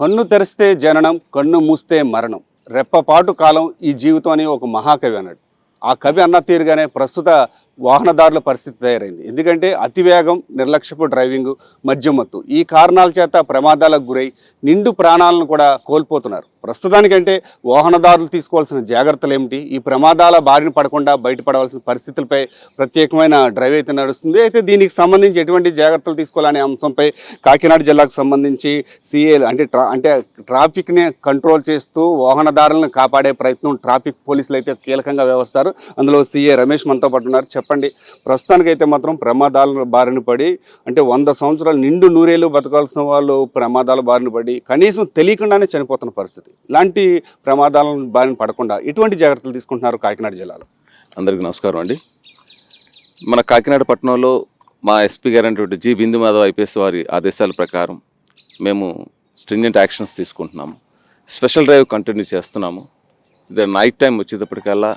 కన్ను తెరిస్తే జననం, కన్ను మూస్తే మరణం. రెప్పపాటు కాలం ఈ జీవితం అని ఒక మహాకవి అన్నాడు. ఆ కవి అన్న తీరుగానే ప్రస్తుత వాహనదారుల పరిస్థితి తయారైంది. ఎందుకంటే అతివేగం, నిర్లక్ష్యపు డ్రైవింగ్, మద్యం మత్తు ఈ కారణాల చేత ప్రమాదాలకు గురై నిండు ప్రాణాలను కూడా కోల్పోతున్నారు. ప్రస్తుతానికంటే వాహనదారులు తీసుకోవాల్సిన జాగ్రత్తలు ఏమిటి, ఈ ప్రమాదాల బారిన పడకుండా బయటపడవలసిన పరిస్థితులపై ప్రత్యేకమైన డ్రైవ్ అయితే నడుస్తుంది. అయితే దీనికి సంబంధించి ఎటువంటి జాగ్రత్తలు తీసుకోవాలనే అంశంపై కాకినాడ జిల్లాకు సంబంధించి సిఏలు అంటే ట్రాఫిక్ని కంట్రోల్ చేస్తూ వాహనదారులను కాపాడే ప్రయత్నం ట్రాఫిక్ పోలీసులు అయితే కీలకంగా వ్యవహరిస్తారు. అందులో సిఏ రమేష్ మనతో పాటు ఉన్నారు. చెప్పండి, ప్రస్తుతానికైతే మాత్రం ప్రమాదాల బారిన పడి అంటే 100 సంవత్సరాలు నిండు నూరేళ్ళు బతకాల్సిన వాళ్ళు ప్రమాదాల బారిన పడి కనీసం తెలియకుండానే చనిపోతున్న పరిస్థితి. ఇలాంటి ప్రమాదాలను బారిన పడకుండా ఎటువంటి జాగ్రత్తలు తీసుకుంటున్నారు కాకినాడ జిల్లాలో? అందరికీ నమస్కారం అండి. మన కాకినాడ పట్టణంలో మా ఎస్పీ గారు అయినటువంటి జి బిందు మాధవ్ ఐపీఎస్ వారి ఆదేశాల ప్రకారం మేము స్ట్రింజెంట్ యాక్షన్స్ తీసుకుంటున్నాము. స్పెషల్ డ్రైవ్ కంటిన్యూ చేస్తున్నాము. ఇది నైట్ టైం వచ్చేటప్పటికల్లా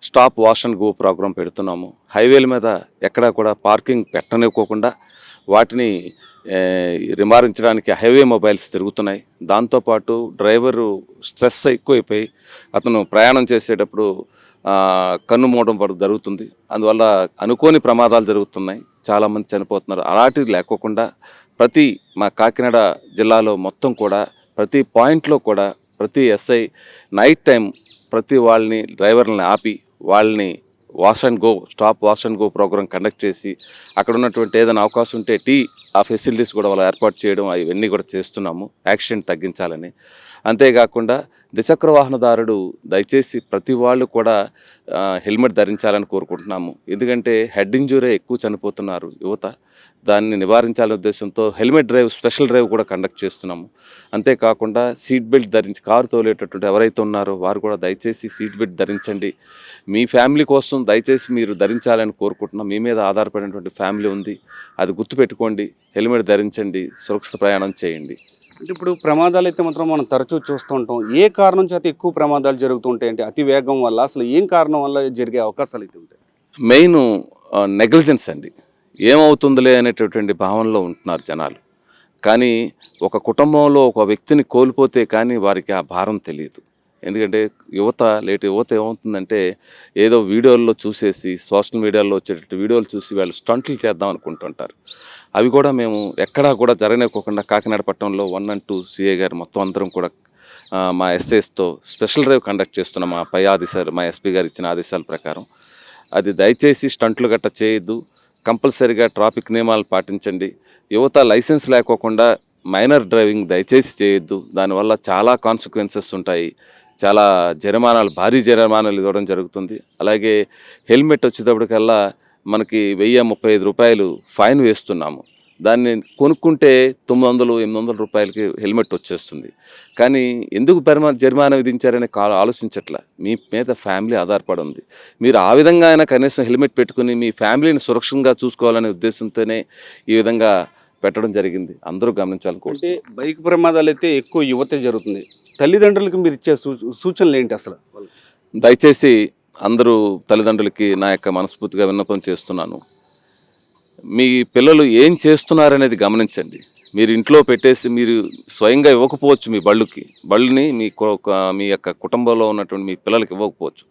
stop wash and go programme పెడుతున్నాము. హైవేల మీద ఎక్కడా కూడా పార్కింగ్ పెట్టనివ్వకుండా వాటిని నివారించడానికి హైవే మొబైల్స్ తిరుగుతున్నాయి. దాంతోపాటు డ్రైవరు స్ట్రెస్ ఎక్కువైపోయి అతను ప్రయాణం చేసేటప్పుడు కన్ను మూయడం జరుగుతుంది. అందువల్ల అనుకోని ప్రమాదాలు జరుగుతున్నాయి, చాలామంది చనిపోతున్నారు. అలాంటివి లేకోకుండా మా కాకినాడ జిల్లాలో మొత్తం కూడా ప్రతి పాయింట్లో కూడా ప్రతి ఎస్ఐ నైట్ టైం ప్రతి వాళ్ళని డ్రైవర్లని ఆపి వాళ్ళని stop wash and go programme conduct చేసి అక్కడ ఉన్నటువంటి ఏదైనా అవకాశం ఉంటే ఆ ఫెసిలిటీస్ కూడా వాళ్ళు ఏర్పాటు చేయడం అవన్నీ కూడా చేస్తున్నాము యాక్సిడెంట్ తగ్గించాలని. అంతేకాకుండా ద్విచక్ర వాహనదారుడు దయచేసి ప్రతి వాళ్ళు కూడా హెల్మెట్ ధరించాలని కోరుకుంటున్నాము. ఎందుకంటే హెడ్ ఇంజూరీ ఎక్కువ చనిపోతున్నారు యువత. దాన్ని నివారించాలనే ఉద్దేశంతో హెల్మెట్ డ్రైవ్, స్పెషల్ డ్రైవ్ కూడా కండక్ట్ చేస్తున్నాము. అంతేకాకుండా సీట్ బెల్ట్ ధరించి కారు తోలేటటువంటి ఎవరైతే ఉన్నారో వారు కూడా దయచేసి సీట్ బెల్ట్ ధరించండి. మీ ఫ్యామిలీ కోసం దయచేసి మీరు ధరించాలని కోరుకుంటున్నాం. మీ మీద ఆధారపడినటువంటి ఫ్యామిలీ ఉంది, అది గుర్తుపెట్టుకోండి. హెల్మెట్ ధరించండి, సురక్షిత ప్రయాణం చేయండి. అంటే ఇప్పుడు ప్రమాదాలు అయితే మాత్రం మనం తరచూ చూస్తూ ఉంటాం. ఏ కారణం చేత ఎక్కువ ప్రమాదాలు జరుగుతుంటాయి? అంటే అతి వేగం వల్ల, అసలు ఏం కారణం వల్ల జరిగే అవకాశాలు అయితే ఉంటాయి? మెయిన్ నెగ్లిజెన్స్ అండి. ఏమవుతుందిలే అనేటటువంటి భావనలో ఉంటున్నారు జనాలు. కానీ ఒక కుటుంబంలో ఒక వ్యక్తిని కోల్పోతే కానీ వారికి ఆ భారం తెలియదు. ఎందుకంటే యువత ఏమవుతుందంటే ఏదో వీడియోల్లో చూసేసి సోషల్ మీడియాలో వచ్చేటట్టు వీడియోలు చూసి వాళ్ళు స్టంట్లు చేద్దాం అనుకుంటుంటారు. అవి కూడా మేము ఎక్కడా కూడా జరగనివ్వకుండా కాకినాడ పట్టణంలో 1 and 2 సిఏ గారు మొత్తం అందరం కూడా మా ఎస్ఐస్తో స్పెషల్ డ్రైవ్ కండక్ట్ చేస్తున్నాం. మా పై ఆదేశాలు, మా ఎస్పీ గారు ఇచ్చిన ఆదేశాల ప్రకారం. అది దయచేసి స్టంట్లు గట్ట చేయొద్దు, కంపల్సరీగా ట్రాఫిక్ నియమాలు పాటించండి. యువత లైసెన్స్ లేకోకుండా మైనర్ డ్రైవింగ్ దయచేసి చేయొద్దు. దానివల్ల చాలా కాన్సిక్వెన్సెస్ ఉంటాయి. చాలా భారీ జరిమానాలు ఇవ్వడం జరుగుతుంది. అలాగే హెల్మెట్ వచ్చేటప్పటికల్లా మనకి 1035 రూపాయలు ఫైన్ వేస్తున్నాము. దాన్ని కొనుక్కుంటే 900-800 రూపాయలకి హెల్మెట్ వచ్చేస్తుంది. కానీ ఎందుకు జరిమానా విధించారని ఆలోచించట్లా. మీ మీద ఫ్యామిలీ ఆధారపడి ఉంది. మీరు ఆ విధంగా అయినా కనీసం హెల్మెట్ పెట్టుకుని మీ ఫ్యామిలీని సురక్షితంగా చూసుకోవాలనే ఉద్దేశంతోనే ఈ విధంగా పెట్టడం జరిగింది. అందరూ గమనించాలనుకుంటే బైక్ ప్రమాదాలు అయితే ఎక్కువ యువతే జరుగుతుంది. తల్లిదండ్రులకు మీరు ఇచ్చే సూచనలు ఏంటి అసలు? దయచేసి అందరూ తల్లిదండ్రులకి నా యొక్క మనస్ఫూర్తిగా విన్నపం చేస్తున్నాను. మీ పిల్లలు ఏం చేస్తున్నారనేది గమనించండి. మీరు ఇంట్లో పెట్టేసి మీరు స్వయంగా ఇవ్వకపోవచ్చు మీ బళ్ళుని మీ యొక్క కుటుంబంలో ఉన్నటువంటి మీ పిల్లలకి ఇవ్వకపోవచ్చు.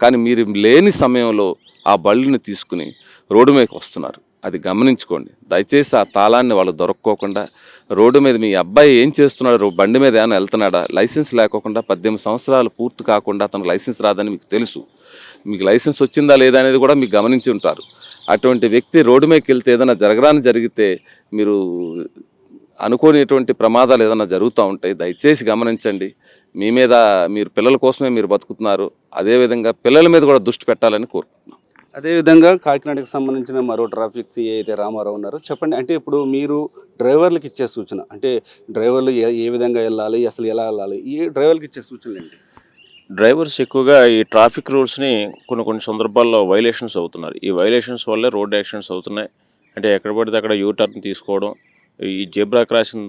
కానీ మీరు లేని సమయంలో ఆ బళ్ళుని తీసుకుని రోడ్డు మీదకి వస్తున్నారు. అది గమనించుకోండి. దయచేసి ఆ తాళాన్ని వాళ్ళు దొరక్కోకుండా రోడ్డు మీద మీ అబ్బాయి ఏం చేస్తున్నాడు, బండి మీద ఏమైనా వెళ్తున్నాడా, లైసెన్స్ లేకోకుండా 18 సంవత్సరాలు పూర్తి కాకుండా అతను లైసెన్స్ రాదని మీకు తెలుసు. మీకు లైసెన్స్ వచ్చిందా లేదా అనేది కూడా మీకు గమనించి ఉంటారు. అటువంటి వ్యక్తి రోడ్డు మీదకి వెళ్తే ఏదైనా జరిగితే మీరు అనుకోనిటువంటి ప్రమాదాలు ఏదైనా జరుగుతూ ఉంటాయి. దయచేసి గమనించండి. మీరు పిల్లల కోసమే మీరు బతుకుతున్నారు. అదేవిధంగా పిల్లల మీద కూడా దృష్టి పెట్టాలని కోరుకుంటున్నాం. అదేవిధంగా కాకినాడకి సంబంధించిన మరో ట్రాఫిక్ సిఐ అయితే రామారావు ఉన్నారు. చెప్పండి, అంటే ఇప్పుడు మీరు డ్రైవర్లకు ఇచ్చే సూచన, అంటే డ్రైవర్లు ఏ విధంగా వెళ్ళాలి, అసలు ఎలా వెళ్ళాలి, ఈ డ్రైవర్లకు ఇచ్చే సూచనలు ఏంటి? డ్రైవర్స్ ఎక్కువగా ఈ ట్రాఫిక్ రూల్స్ని కొన్ని సందర్భాల్లో వైలేషన్స్ అవుతున్నారు. ఈ వైలేషన్స్ వల్లే రోడ్ యాక్సిడెంట్స్ అవుతున్నాయి. అంటే ఎక్కడ పడితే అక్కడ యూటర్న్ తీసుకోవడం, ఈ జెబ్రా క్రాసింగ్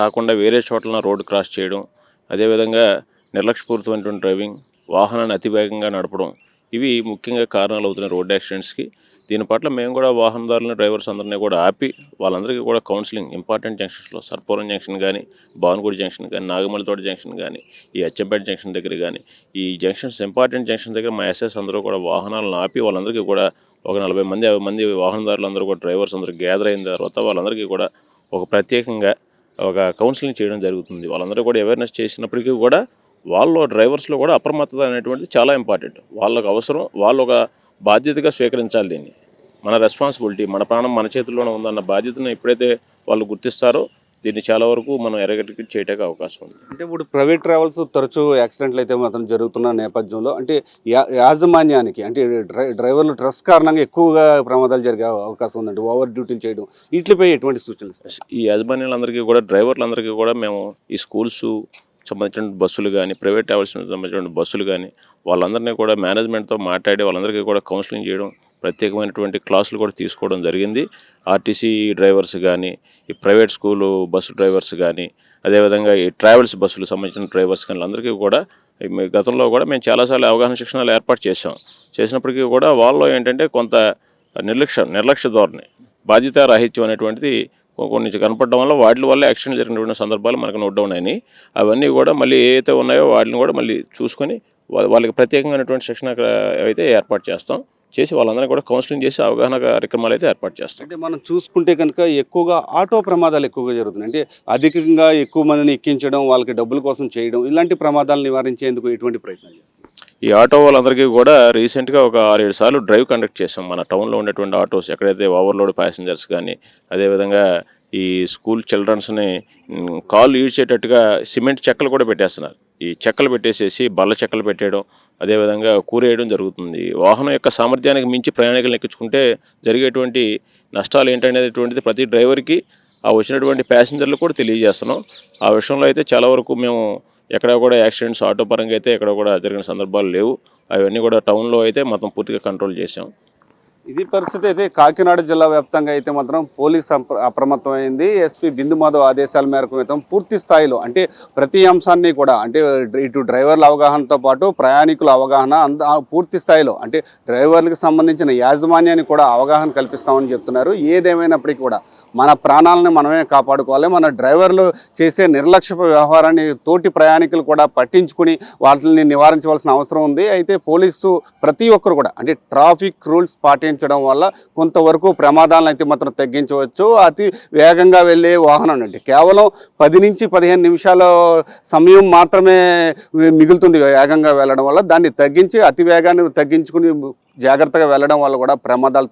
కాకుండా వేరే చోట్ల రోడ్ క్రాస్ చేయడం, అదేవిధంగా నిర్లక్ష్యపూరితమైనటువంటి డ్రైవింగ్, వాహనాన్ని అతివేగంగా నడపడం, ఇవి ముఖ్యంగా కారణాలు అవుతున్నాయి రోడ్ యాక్సిడెంట్స్కి. దీని పట్ల మేము కూడా వాహనదారులను డ్రైవర్స్ అందరినీ కూడా ఆపి వాళ్ళందరికీ కూడా కౌన్సిలింగ్ ఇంపార్టెంట్ జంక్షన్స్లో సర్పవరం జంక్షన్ కానీ, భావనగూడి జంక్షన్ కానీ, నాగమల్లితోట జంక్షన్ కానీ, ఈ అచ్చంపేట జంక్షన్ దగ్గర కానీ, ఈ జంక్షన్స్ ఇంపార్టెంట్ జంక్షన్ దగ్గర మా ఎస్ఎస్ అందరూ కూడా వాహనాలను ఆపి వాళ్ళందరికీ కూడా ఒక 40 మంది 50 మంది వాహనదారులు అందరూ కూడా డ్రైవర్స్ అందరూ గ్యాదర్ అయిన తర్వాత వాళ్ళందరికీ కూడా ఒక ప్రత్యేకంగా ఒక కౌన్సిలింగ్ చేయడం జరుగుతుంది. వాళ్ళందరూ కూడా అవేర్నెస్ చేసినప్పటికీ కూడా వాళ్ళు డ్రైవర్స్లో కూడా అప్రమత్తత అనేటువంటిది చాలా ఇంపార్టెంట్. వాళ్ళకు అవసరం, వాళ్ళు ఒక బాధ్యతగా స్వీకరించాలి దీన్ని. మన రెస్పాన్సిబిలిటీ, మన ప్రాణం మన చేతుల్లోనే ఉందన్న బాధ్యతను ఎప్పుడైతే వాళ్ళు గుర్తిస్తారో దీన్ని చాలా వరకు మనం ఎరగటికి చేయడానికి అవకాశం ఉంది. అంటే ఇప్పుడు ప్రైవేట్ ట్రావెల్స్ తరచూ యాక్సిడెంట్లు అయితే మాత్రం జరుగుతున్న నేపథ్యంలో అంటే యాజమాన్యానికి అంటే డ్రైవర్లు స్ట్రెస్ కారణంగా ఎక్కువగా ప్రమాదాలు జరిగే అవకాశం ఉందండి, ఓవర్ డ్యూటీలు చేయడం, వీటిపై ఎటువంటి సూచనలు ఇస్తారు? ఈ యాజమాన్యాలందరికీ కూడా డ్రైవర్లందరికీ కూడా మేము ఈ స్కూల్స్ సంబంధించిన బస్సులు కానీ, ప్రైవేట్ ట్రావెల్స్ సంబంధించిన బస్సులు కానీ వాళ్ళందరినీ కూడా మేనేజ్మెంట్తో మాట్లాడి వాళ్ళందరికీ కూడా కౌన్సిలింగ్ చేయడం, ప్రత్యేకమైనటువంటి క్లాసులు కూడా తీసుకోవడం జరిగింది. ఆర్టీసీ డ్రైవర్స్ కానీ, ఈ ప్రైవేట్ స్కూలు బస్సు డ్రైవర్స్ కానీ, అదేవిధంగా ఈ ట్రావెల్స్ బస్సులకు సంబంధించిన డ్రైవర్స్ కానీ అందరికీ కూడా గతంలో కూడా మేము చాలాసార్లు అవగాహన శిక్షణలు ఏర్పాటు చేసినప్పటికీ కూడా వాళ్ళు ఏంటంటే కొంత నిర్లక్ష్య ధోరణి, బాధ్యత రాహిత్యం అనేటువంటిది కొన్ని కనపడడం వల్ల వాటి వల్ల యాక్సిడెంట్ జరిగినటువంటి సందర్భాలు మనకు నోట్ డౌన్ అయినాయి. అవన్నీ కూడా మళ్ళీ ఏవైతే ఉన్నాయో వాటిని కూడా మళ్ళీ చూసుకొని వాళ్ళకి ప్రత్యేకమైనటువంటి శిక్షణ అయితే ఏర్పాటు చేసి వాళ్ళందరినీ కూడా కౌన్సిలింగ్ చేసి అవగాహన కార్యక్రమాలు అయితే ఏర్పాటు చేస్తాం. అంటే మనం చూసుకుంటే కనుక ఎక్కువగా ఆటో ప్రమాదాలు ఎక్కువగా జరుగుతున్నాయి. అంటే అధికంగా ఎక్కువ మందిని ఎక్కించడం, వాళ్ళకి డబ్బుల కోసం చేయడం, ఇలాంటి ప్రమాదాలు నివారించేందుకు ఎటువంటి ప్రయత్నాలు చేస్తారు? ఈ ఆటో వాళ్ళందరికీ కూడా రీసెంట్గా ఒక 6-7 సార్లు డ్రైవ్ కండక్ట్ చేసాం. మన టౌన్లో ఉండేటువంటి ఆటోస్ ఎక్కడైతే ఓవర్లోడ్ ప్యాసింజర్స్ కానీ, అదేవిధంగా ఈ స్కూల్ చిల్డ్రన్స్ని కాళ్ళు ఈడ్చేటట్టుగా సిమెంట్ చెక్కలు కూడా పెట్టేస్తున్నారు. ఈ చెక్కలు పెట్టేసేసి బల్ల చెక్కలు పెట్టేయడం, అదేవిధంగా కూరేయడం జరుగుతుంది. వాహనం యొక్క సామర్థ్యానికి మించి ప్రయాణికులను ఎక్కించుకుంటే జరిగేటువంటి నష్టాలు ఏంటనేటువంటిది ప్రతి డ్రైవర్కి ఆ వచ్చినటువంటి ప్యాసింజర్లు కూడా తెలియజేస్తున్నాం. ఆ విషయంలో అయితే చాలా వరకు మేము ఎక్కడ కూడా యాక్సిడెంట్స్ ఆటో పరంగా అయితే ఎక్కడ కూడా జరిగిన సందర్భాలు లేవు. అవన్నీ కూడా టౌన్లో అయితే మొత్తం పూర్తిగా కంట్రోల్ చేసాం. ఇది పరిస్థితి అయితే కాకినాడ జిల్లా వ్యాప్తంగా అయితే మాత్రం పోలీస్ అప్రమత్తమైంది. ఎస్పీ బిందు మాధవ్ ఆదేశాల మేరకు అయితే పూర్తి స్థాయిలో అంటే ప్రతి అంశాన్ని కూడా అంటే ఇటు డ్రైవర్ల అవగాహనతో పాటు ప్రయాణికుల అవగాహన పూర్తి స్థాయిలో అంటే డ్రైవర్లకు సంబంధించిన యాజమాన్యాన్ని కూడా అవగాహన కల్పిస్తామని చెప్తున్నారు. ఏదేమైనప్పటికీ కూడా మన ప్రాణాలను మనమే కాపాడుకోవాలి. మన డ్రైవర్లు చేసే నిర్లక్ష్యపు వ్యవహారాన్ని తోటి ప్రయాణికులు కూడా పట్టించుకుని వాటిని నివారించవలసిన అవసరం ఉంది. అయితే పోలీసు ప్రతి ఒక్కరు కూడా అంటే ట్రాఫిక్ రూల్స్ పాటించడం వల్ల కొంతవరకు ప్రమాదాలను అయితే మాత్రం తగ్గించవచ్చు. అతి వేగంగా వెళ్ళే వాహనం అంటే కేవలం 10 నుంచి 15 నిమిషాల సమయం మాత్రమే మిగులుతుంది వేగంగా వెళ్ళడం వల్ల. దాన్ని తగ్గించి అతి వేగాన్ని తగ్గించుకుని జాగ్రత్తగా వెళ్ళడం వల్ల కూడా ప్రమాదాలు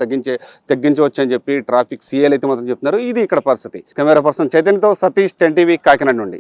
తగ్గించవచ్చు అని చెప్పి ట్రాఫిక్ సీఏలు అయితే మాత్రం చెప్తున్నారు. ఇది ఇక్కడ పరిస్థితి. కెమెరా పర్సన్ చైతన్యతో సతీష్, 10 టీవీ, కాకినాడ నుండి.